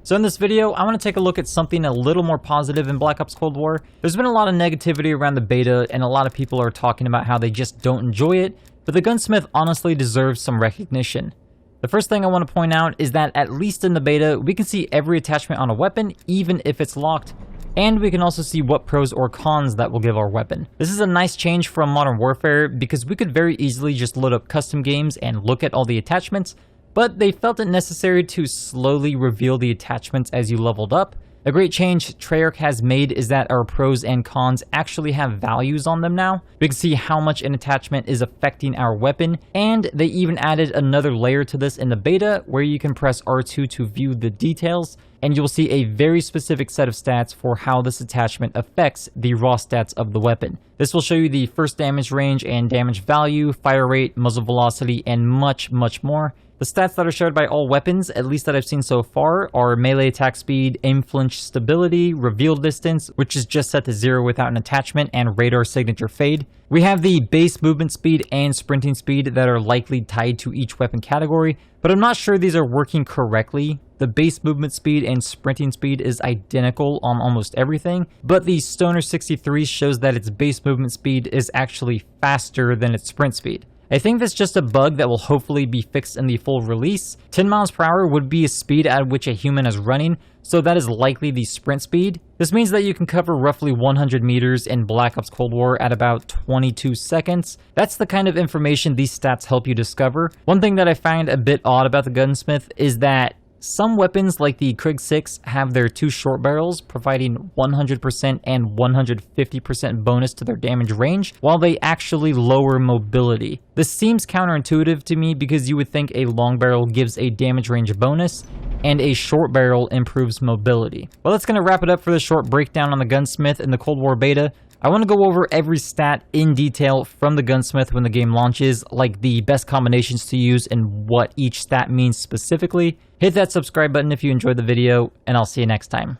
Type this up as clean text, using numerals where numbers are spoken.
So in this video, I want to take a look at something a little more positive in Black Ops Cold War. There's been a lot of negativity around the beta, and a lot of people are talking about how they just don't enjoy it, but the Gunsmith honestly deserves some recognition. The first thing I want to point out is that at least in the beta, we can see every attachment on a weapon, even if it's locked, and we can also see what pros or cons that will give our weapon. This is a nice change from Modern Warfare because we could very easily just load up custom games and look at all the attachments, but they felt it necessary to slowly reveal the attachments as you leveled up. A great change Treyarch has made is that our pros and cons actually have values on them now. We can see how much an attachment is affecting our weapon, and they even added another layer to this in the beta where you can press R2 to view the details, and you'll see a very specific set of stats for how this attachment affects the raw stats of the weapon. This will show you the first damage range and damage value, fire rate, muzzle velocity, and much more. The stats that are shared by all weapons, at least that I've seen so far, are melee attack speed, aim flinch stability, reveal distance, which is just set to 0 without an attachment, and radar signature fade. We have the base movement speed and sprinting speed that are likely tied to each weapon category, but I'm not sure these are working correctly. The base movement speed and sprinting speed is identical on almost everything, but the Stoner 63 shows that its base movement speed is actually faster than its sprint speed. I think that's just a bug that will hopefully be fixed in the full release. 10 miles per hour would be a speed at which a human is running, so that is likely the sprint speed. This means that you can cover roughly 100 meters in Black Ops Cold War at about 22 seconds. That's the kind of information these stats help you discover. One thing that I find a bit odd about the Gunsmith is that some weapons like the Krig 6 have their 2 short barrels providing 100% and 150% bonus to their damage range, while they actually lower mobility. This seems counterintuitive to me because you would think a long barrel gives a damage range bonus and a short barrel improves mobility. Well, that's going to wrap it up for the short breakdown on the Gunsmith in the Cold War beta. I want to go over every stat in detail from the Gunsmith when the game launches, like the best combinations to use and what each stat means specifically. Hit that subscribe button if you enjoyed the video, and I'll see you next time.